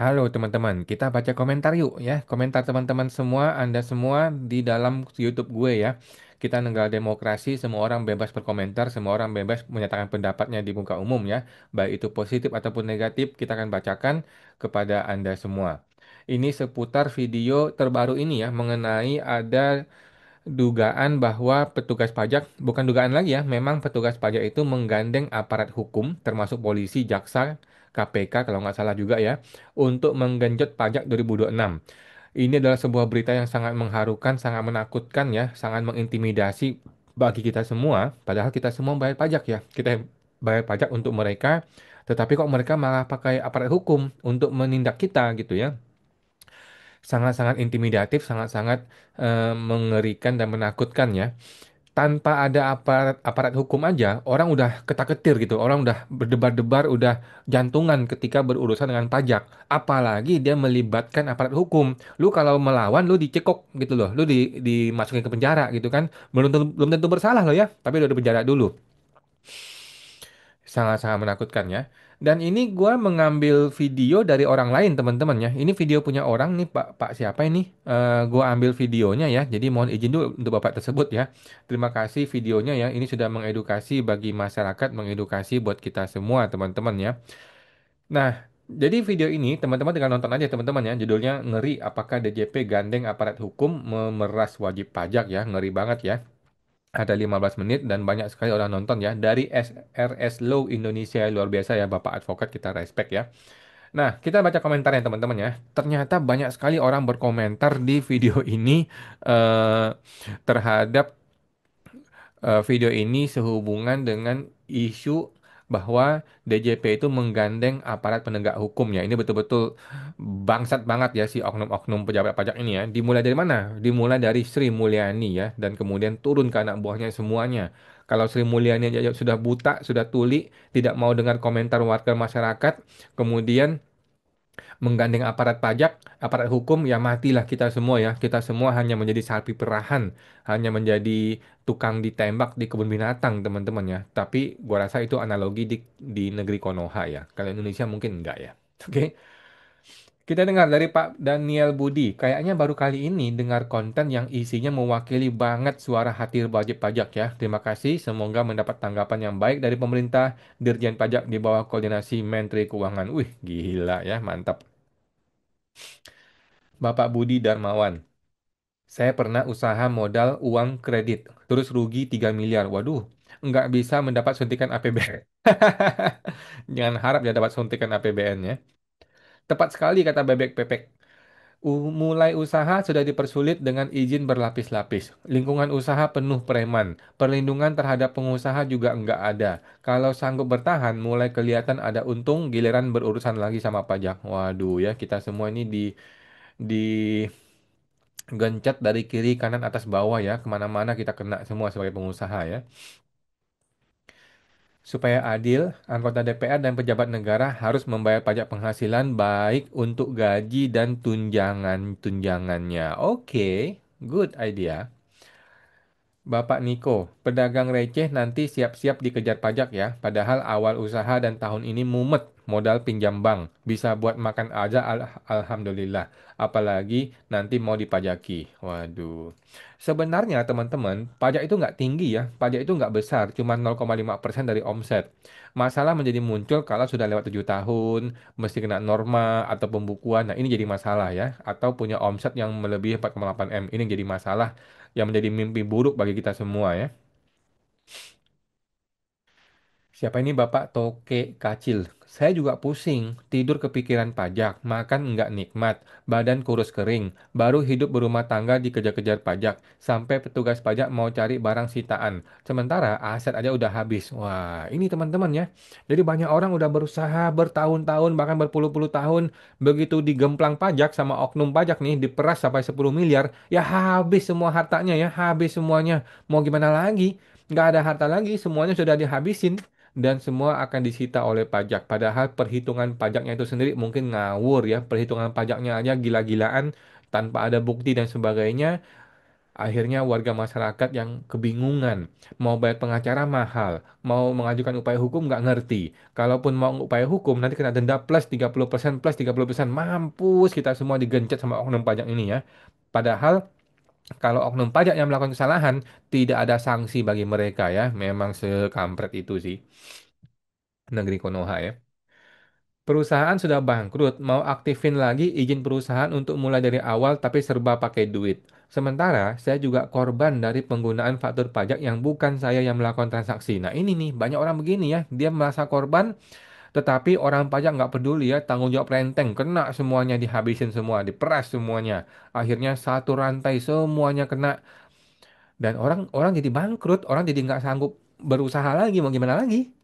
Halo teman-teman, kita baca komentar yuk ya. Komentar teman-teman semua, Anda semua di dalam YouTube gue ya. Kita negara demokrasi, semua orang bebas berkomentar, semua orang bebas menyatakan pendapatnya di muka umum ya. Baik itu positif ataupun negatif, kita akan bacakan kepada Anda semua. Ini seputar video terbaru ini ya, mengenai ada dugaan bahwa petugas pajak, bukan dugaan lagi ya, memang petugas pajak itu menggandeng aparat hukum, termasuk polisi, jaksa, KPK kalau nggak salah juga ya, untuk menggenjot pajak 2026. Ini adalah sebuah berita yang sangat mengharukan, sangat menakutkan ya, sangat mengintimidasi bagi kita semua, padahal kita semua bayar pajak ya. Kita bayar pajak untuk mereka, tetapi kok mereka malah pakai aparat hukum untuk menindak kita gitu ya. Sangat-sangat intimidatif, sangat-sangat mengerikan dan menakutkan ya. Tanpa ada aparat hukum aja, orang udah ketar-ketir gitu, orang udah berdebar-debar, udah jantungan ketika berurusan dengan pajak. Apalagi dia melibatkan aparat hukum. Lu kalau melawan, lu dicekok gitu loh, lu dimasukin ke penjara gitu kan. Belum tentu bersalah loh ya, tapi udah di penjara dulu. Sangat-sangat menakutkan ya. Dan ini gua mengambil video dari orang lain teman-teman ya. Ini video punya orang nih Pak siapa ini? Gua ambil videonya ya. Jadi mohon izin dulu untuk Bapak tersebut ya. Terima kasih videonya ya. Ini sudah mengedukasi bagi masyarakat, mengedukasi buat kita semua teman-teman ya. Nah, jadi video ini teman-teman tinggal nonton aja teman-teman ya. Judulnya ngeri apakah DJP gandeng aparat hukum memeras wajib pajak ya. Ngeri banget ya. Ada 15 menit dan banyak sekali orang nonton ya. Dari SRS Law Indonesia luar biasa ya Bapak Advokat kita respect ya. Nah, kita baca komentarnya teman-teman ya. Ternyata banyak sekali orang berkomentar di video ini eh, terhadap video ini sehubungan dengan isu bahwa DJP itu menggandeng aparat penegak hukum ya. Ini betul-betul bangsat banget ya si oknum-oknum pejabat pajak ini ya. Dimulai dari mana? Dimulai dari Sri Mulyani ya dan kemudian turun ke anak buahnya semuanya. Kalau Sri Mulyani aja sudah buta, sudah tuli, tidak mau dengar komentar warga masyarakat, kemudian menggandeng aparat pajak, aparat hukum, ya matilah kita semua ya. Kita semua hanya menjadi sapi perahan, hanya menjadi tukang ditembak di kebun binatang, teman-teman ya. Tapi gua rasa itu analogi di negeri Konoha ya. Kalau Indonesia mungkin enggak ya. Oke. Kita dengar dari Pak Daniel Budi. Kayaknya baru kali ini dengar konten yang isinya mewakili banget suara hati wajib pajak ya. Terima kasih. Semoga mendapat tanggapan yang baik dari pemerintah, Dirjen Pajak di bawah koordinasi Menteri Keuangan. Wih, gila ya, mantap. Bapak Budi Darmawan. Saya pernah usaha modal uang kredit, terus rugi 3 miliar. Waduh, nggak bisa mendapat suntikan APBN. Jangan harap ya dapat suntikan APBN ya. Tepat sekali kata Bebek Pepek. Mulai usaha sudah dipersulit dengan izin berlapis-lapis. Lingkungan usaha penuh preman. Perlindungan terhadap pengusaha juga nggak ada. Kalau sanggup bertahan, mulai kelihatan ada untung, giliran berurusan lagi sama pajak. Waduh ya, kita semua ini di gencet dari kiri kanan atas bawah ya kemana-mana kita kena semua sebagai pengusaha ya. Supaya adil, anggota DPR dan pejabat negara harus membayar pajak penghasilan baik untuk gaji dan tunjangannya. Oke, good idea. Bapak Niko, pedagang receh nanti siap-siap dikejar pajak ya. Padahal awal usaha dan tahun ini mumet modal pinjam bank. Bisa buat makan aja alhamdulillah. Apalagi nanti mau dipajaki. Waduh. Sebenarnya teman-teman, pajak itu nggak tinggi ya. Pajak itu nggak besar, cuma 0,5% dari omset. Masalah menjadi muncul kalau sudah lewat 7 tahun, mesti kena norma atau pembukuan. Nah ini jadi masalah ya. Atau punya omset yang melebihi 4,8 M. Ini yang jadi masalah yang menjadi mimpi buruk bagi kita semua ya. Siapa ini Bapak Toke Kacil? Saya juga pusing, tidur kepikiran pajak, makan nggak nikmat, badan kurus kering, baru hidup berumah tangga dikejar-kejar pajak, sampai petugas pajak mau cari barang sitaan. Sementara aset aja udah habis. Wah, ini teman-teman ya. Jadi banyak orang udah berusaha bertahun-tahun, bahkan berpuluh-puluh tahun, begitu digemplang pajak sama oknum pajak nih, diperas sampai 10 miliar, ya habis semua hartanya ya, habis semuanya. Mau gimana lagi? Nggak ada harta lagi, semuanya sudah dihabisin dan semua akan disita oleh pajak. Padahal perhitungan pajaknya itu sendiri mungkin ngawur ya. Perhitungan pajaknya aja gila-gilaan tanpa ada bukti dan sebagainya. Akhirnya warga masyarakat yang kebingungan, mau bayar pengacara mahal, mau mengajukan upaya hukum nggak ngerti. Kalaupun mau upaya hukum nanti kena denda plus 30% plus 30%. Mampus kita semua digencet sama oknum pajak ini ya. Padahal kalau oknum pajak yang melakukan kesalahan tidak ada sanksi bagi mereka ya. Memang sekampret itu sih negeri Konoha ya. Perusahaan sudah bangkrut, mau aktifin lagi izin perusahaan untuk mulai dari awal tapi serba pakai duit. Sementara saya juga korban dari penggunaan faktur pajak yang bukan saya yang melakukan transaksi. Nah ini nih, banyak orang begini ya, dia merasa korban, tetapi orang pajak nggak peduli ya, tanggung jawab renteng, kena semuanya dihabisin semua, diperas semuanya. Akhirnya satu rantai semuanya kena, dan orang jadi bangkrut, orang jadi nggak sanggup berusaha lagi, mau gimana lagi?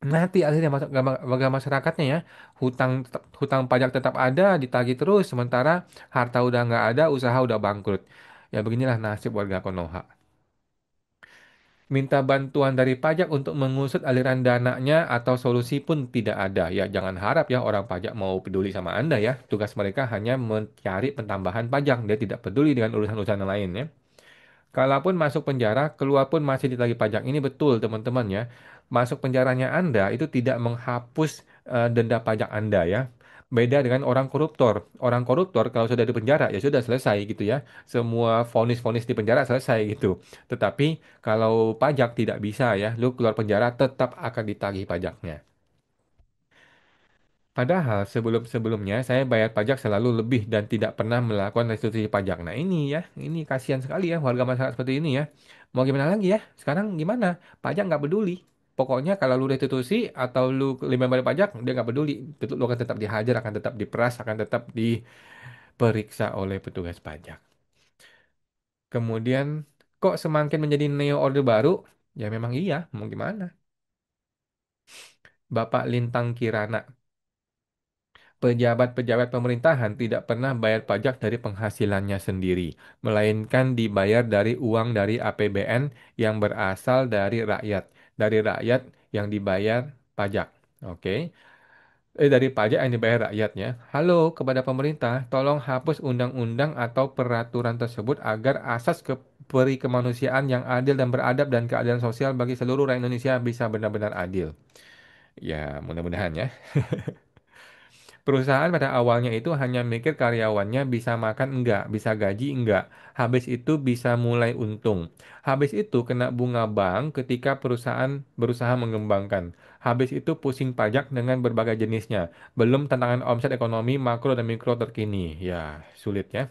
Mati akhirnya masuk warga masyarakatnya ya. Hutang pajak tetap ada, ditagih terus, sementara harta udah nggak ada, usaha udah bangkrut. Ya beginilah nasib warga Konoha. Minta bantuan dari pajak untuk mengusut aliran dananya atau solusi pun tidak ada. Ya jangan harap ya orang pajak mau peduli sama Anda ya. Tugas mereka hanya mencari pentambahan pajak. Dia tidak peduli dengan urusan-urusan yang lain ya. Kalaupun masuk penjara, keluar pun masih ditagih pajak. Ini betul teman-teman ya. Masuk penjaranya Anda itu tidak menghapus denda pajak Anda ya. Beda dengan orang koruptor. Orang koruptor kalau sudah di penjara ya sudah selesai gitu ya. Semua vonis-vonis di penjara selesai gitu. Tetapi kalau pajak tidak bisa ya. Lu keluar penjara tetap akan ditagih pajaknya. Padahal sebelum-sebelumnya saya bayar pajak selalu lebih dan tidak pernah melakukan restitusi pajak. Nah ini ya, ini kasihan sekali ya warga masyarakat seperti ini ya. Mau gimana lagi ya? Sekarang gimana? Pajak nggak peduli. Pokoknya kalau lu restitusi atau lu lima bayar pajak, dia nggak peduli. Tetap lu akan tetap dihajar, akan tetap diperas, akan tetap diperiksa oleh petugas pajak. Kemudian kok semakin menjadi neo orde baru? Ya memang iya, mau gimana? Bapak Lintang Kirana. Pejabat-pejabat pemerintahan tidak pernah bayar pajak dari penghasilannya sendiri, melainkan dibayar dari uang dari APBN yang berasal dari rakyat yang dibayar pajak. Oke, dari pajak yang dibayar rakyatnya. Halo kepada pemerintah, tolong hapus undang-undang atau peraturan tersebut agar asas peri kemanusiaan yang adil dan beradab dan keadilan sosial bagi seluruh rakyat Indonesia bisa benar-benar adil. Ya, mudah-mudahan ya. Perusahaan pada awalnya itu hanya mikir karyawannya bisa makan enggak, bisa gaji enggak. Habis itu bisa mulai untung. Habis itu kena bunga bank ketika perusahaan berusaha mengembangkan. Habis itu pusing pajak dengan berbagai jenisnya. Belum tantangan omset ekonomi makro dan mikro terkini. Ya, sulit ya.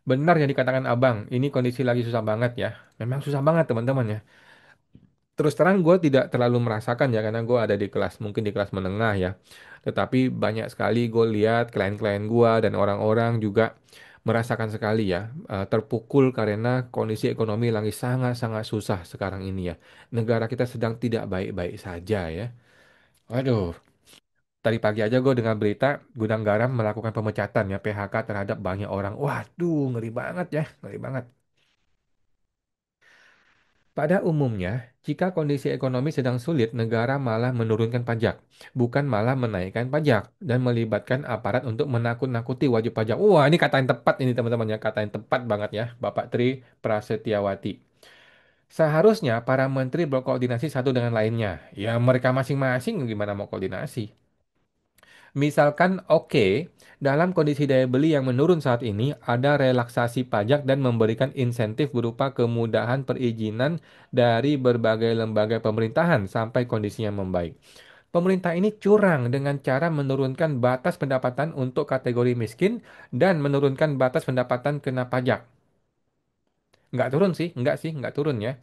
Benar yang dikatakan Abang, ini kondisi lagi susah banget ya. Memang susah banget teman-teman ya. Terus terang gue tidak terlalu merasakan ya karena gue ada di kelas mungkin di kelas menengah ya. Tetapi banyak sekali gue lihat klien-klien gue dan orang-orang juga merasakan sekali ya terpukul karena kondisi ekonomi lagi sangat-sangat susah sekarang ini ya. Negara kita sedang tidak baik-baik saja ya. Waduh, tadi pagi aja gue dengar berita gudang garam melakukan pemecatan ya PHK terhadap banyak orang. Waduh, ngeri banget ya, ngeri banget. Pada umumnya, jika kondisi ekonomi sedang sulit, negara malah menurunkan pajak, bukan malah menaikkan pajak dan melibatkan aparat untuk menakut-nakuti wajib pajak. Wah, ini kata yang tepat ini teman-teman ya, kata yang tepat banget ya, Bapak Tri Prasetyawati. Seharusnya para menteri berkoordinasi satu dengan lainnya. Ya, mereka masing-masing gimana mau koordinasi? Misalkan, oke, dalam kondisi daya beli yang menurun saat ini, ada relaksasi pajak dan memberikan insentif berupa kemudahan perizinan dari berbagai lembaga pemerintahan sampai kondisinya membaik. Pemerintah ini curang dengan cara menurunkan batas pendapatan untuk kategori miskin dan menurunkan batas pendapatan kena pajak. Nggak turun sih, nggak turun ya.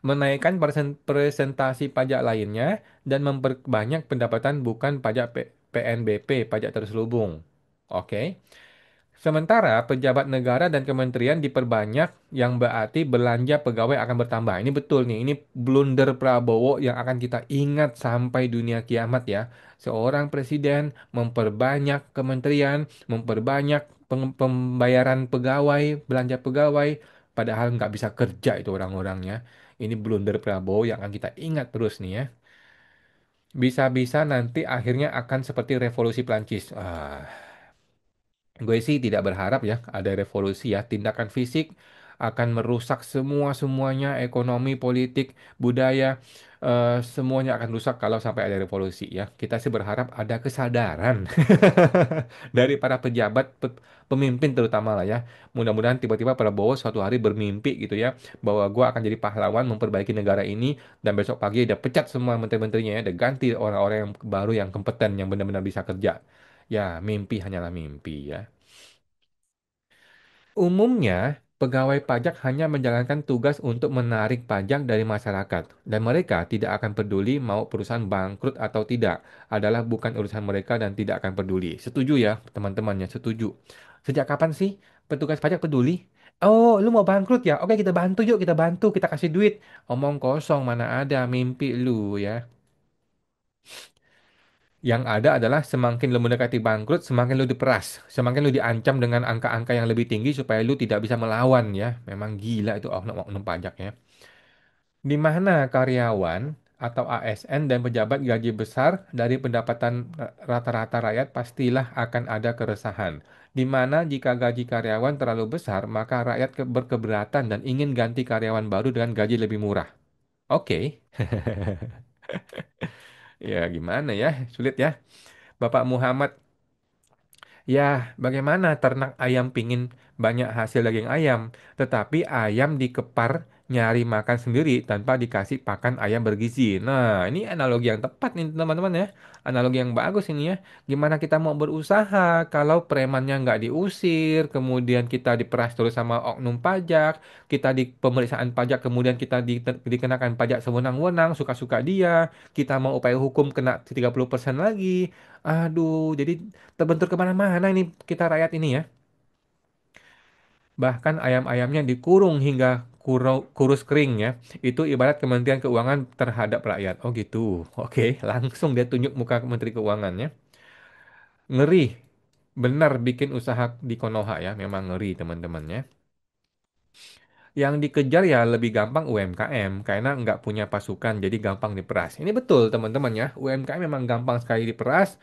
Menaikkan presentasi pajak lainnya dan memperbanyak pendapatan bukan pajak PNBP, pajak terselubung. Oke. Sementara pejabat negara dan kementerian diperbanyak yang berarti belanja pegawai akan bertambah. Ini betul nih, ini blunder Prabowo yang akan kita ingat sampai dunia kiamat ya. Seorang presiden memperbanyak kementerian, memperbanyak pembayaran pegawai, belanja pegawai, padahal nggak bisa kerja itu orang-orangnya. Ini blunder Prabowo yang akan kita ingat terus nih ya. Bisa-bisa nanti akhirnya akan seperti revolusi Prancis. Gue sih tidak berharap ya ada revolusi ya. Tindakan fisik akan merusak semuanya, ekonomi, politik, budaya, semuanya akan rusak kalau sampai ada revolusi ya. Kita sih berharap ada kesadaran dari para pejabat, pemimpin terutama lah ya. Mudah-mudahan tiba-tiba Prabowo suatu hari bermimpi gitu ya, bahwa gue akan jadi pahlawan memperbaiki negara ini, dan besok pagi udah pecat semua menteri-menterinya ya, udah ganti orang-orang yang baru yang kompeten, yang benar-benar bisa kerja. Ya, mimpi hanyalah mimpi ya. Umumnya, pegawai pajak hanya menjalankan tugas untuk menarik pajak dari masyarakat, dan mereka tidak akan peduli mau perusahaan bangkrut atau tidak. Adalah bukan urusan mereka dan tidak akan peduli. Setuju ya, teman-temannya, setuju. Sejak kapan sih petugas pajak peduli? Oh, lu mau bangkrut ya? Oke, kita bantu yuk, kita bantu, kita kasih duit. Omong kosong, mana ada mimpi lu ya. Yang ada adalah semakin lu mendekati bangkrut, semakin lu diperas, semakin lu diancam dengan angka-angka yang lebih tinggi supaya lu tidak bisa melawan ya. Memang gila itu oknum-oknum pajak ya. Di mana karyawan atau ASN dan pejabat gaji besar dari pendapatan rata-rata rakyat, pastilah akan ada keresahan. Di mana jika gaji karyawan terlalu besar, maka rakyat berkeberatan dan ingin ganti karyawan baru dengan gaji lebih murah. Oke. Ya gimana ya, sulit ya. Bapak Muhammad. Ya, bagaimana ternak ayam pingin banyak hasil daging ayam, tetapi ayam dikepar nyari makan sendiri tanpa dikasih pakan ayam bergizi. Nah, ini analogi yang tepat nih teman-teman ya. Analogi yang bagus ini ya. Gimana kita mau berusaha kalau premannya nggak diusir, kemudian kita diperas terus sama oknum pajak, kita di pemeriksaan pajak, kemudian kita dikenakan pajak sewenang-wenang, suka-suka dia, kita mau upaya hukum kena 30% lagi. Aduh, jadi terbentur kemana-mana ini kita rakyat ini ya. Bahkan ayam-ayamnya dikurung hingga kurus kering ya. Itu ibarat Kementerian Keuangan terhadap rakyat. Oh gitu. Oke, langsung dia tunjuk muka Menteri Keuangannya. Ngeri. Benar bikin usaha di Konoha ya. Memang ngeri teman-temannya. Yang dikejar ya lebih gampang UMKM karena nggak punya pasukan jadi gampang diperas. Ini betul teman-teman ya. UMKM memang gampang sekali diperas.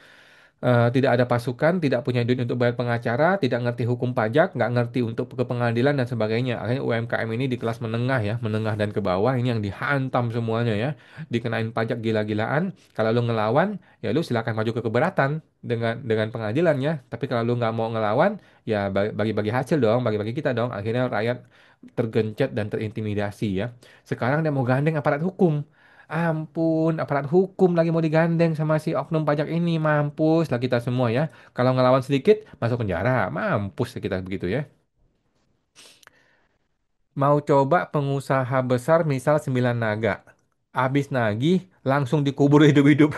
Tidak ada pasukan, tidak punya duit untuk bayar pengacara, tidak ngerti hukum pajak, nggak ngerti untuk ke pengadilan dan sebagainya. Akhirnya UMKM ini di kelas menengah ya, menengah dan ke bawah ini yang dihantam semuanya ya, dikenain pajak gila-gilaan. Kalau lu ngelawan, ya lu silakan maju ke keberatan dengan pengadilan ya. Tapi kalau lu nggak mau ngelawan, ya bagi-bagi hasil dong, bagi-bagi kita dong. Akhirnya rakyat tergencet dan terintimidasi ya. Sekarang dia mau gandeng aparat hukum. Ampun, aparat hukum lagi mau digandeng sama si oknum pajak ini. Mampus lah kita semua ya. Kalau ngelawan sedikit, masuk penjara. Mampus lah kita begitu ya. Mau coba pengusaha besar misal Sembilan Naga. Habis nagih, langsung dikubur hidup-hidup.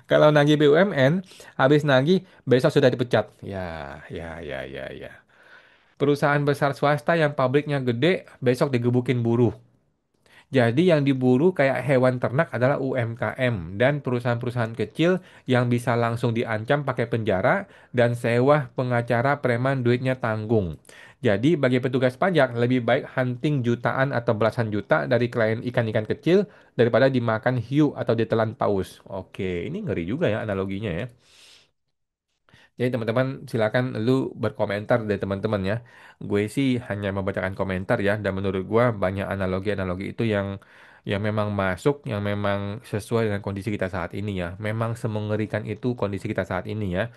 Kalau nagih BUMN, habis nagih, besok sudah dipecat. Ya. Perusahaan besar swasta yang pabriknya gede, besok digebukin buruh. Jadi yang diburu kayak hewan ternak adalah UMKM dan perusahaan-perusahaan kecil yang bisa langsung diancam pakai penjara dan sewa pengacara preman duitnya tanggung. Jadi bagi petugas pajak lebih baik hunting jutaan atau belasan juta dari klien ikan-ikan kecil daripada dimakan hiu atau ditelan paus. Oke, ini ngeri juga ya analoginya ya. Jadi teman-teman silakan lu berkomentar deh teman-teman ya. Gue sih hanya membacakan komentar ya, dan menurut gue banyak analogi-analogi itu yang memang masuk, yang memang sesuai dengan kondisi kita saat ini ya. Memang semengerikan itu kondisi kita saat ini ya.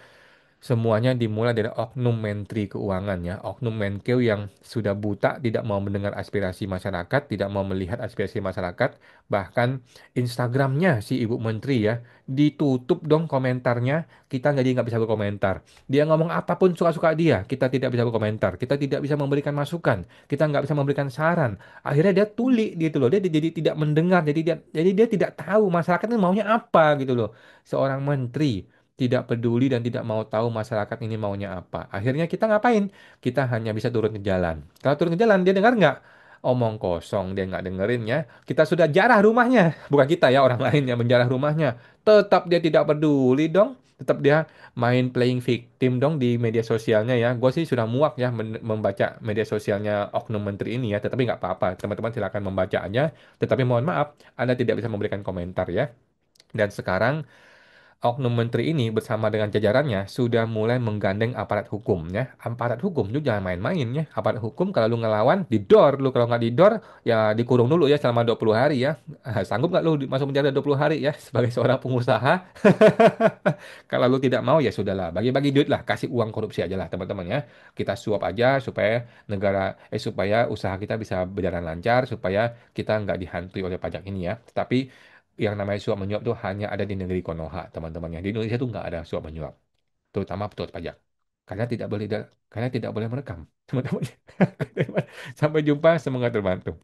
Semuanya dimulai dari oknum Menteri Keuangan ya, oknum Menkeu yang sudah buta, tidak mau mendengar aspirasi masyarakat, tidak mau melihat aspirasi masyarakat, bahkan Instagramnya si Ibu Menteri ya, ditutup dong komentarnya, kita nggak bisa berkomentar. Dia ngomong apapun suka-suka dia, kita tidak bisa berkomentar, kita tidak bisa memberikan masukan, kita nggak bisa memberikan saran. Akhirnya dia tuli gitu loh, dia jadi tidak mendengar, jadi dia tidak tahu masyarakat ini maunya apa gitu loh. Seorang menteri tidak peduli dan tidak mau tahu masyarakat ini maunya apa. Akhirnya kita ngapain? Kita hanya bisa turun ke jalan. Kalau turun ke jalan, dia dengar nggak? Omong kosong, dia nggak dengerin ya. Kita sudah jarah rumahnya. Bukan kita ya, orang lain yang menjarah rumahnya. Tetap dia tidak peduli dong. Tetap dia main playing victim dong di media sosialnya ya. Gue sih sudah muak ya membaca media sosialnya oknum menteri ini ya. Tetapi nggak apa-apa. Teman-teman silakan membaca aja. Tetapi mohon maaf, Anda tidak bisa memberikan komentar ya. Dan sekarang Oknum menteri ini bersama dengan jajarannya sudah mulai menggandeng aparat hukum ya. Aparat hukum itu jangan main-main ya. Aparat hukum kalau lu ngelawan, didor. Lu kalau nggak didor, ya dikurung dulu ya selama 20 hari ya. Sanggup nggak lu masuk penjara 20 hari ya sebagai seorang pengusaha? Kalau lu tidak mau ya sudahlah. Bagi-bagi duit lah. Kasih uang korupsi aja lah teman-teman ya. Kita suap aja supaya supaya usaha kita bisa berjalan lancar. Supaya kita nggak dihantui oleh pajak ini ya. Tetapi yang namanya suap menyuap tuh hanya ada di negeri Konoha, teman-teman ya. Di Indonesia tuh nggak ada suap menyuap, terutama petugas pajak. Karena tidak boleh merekam, teman-teman. Sampai jumpa, semoga terbantu.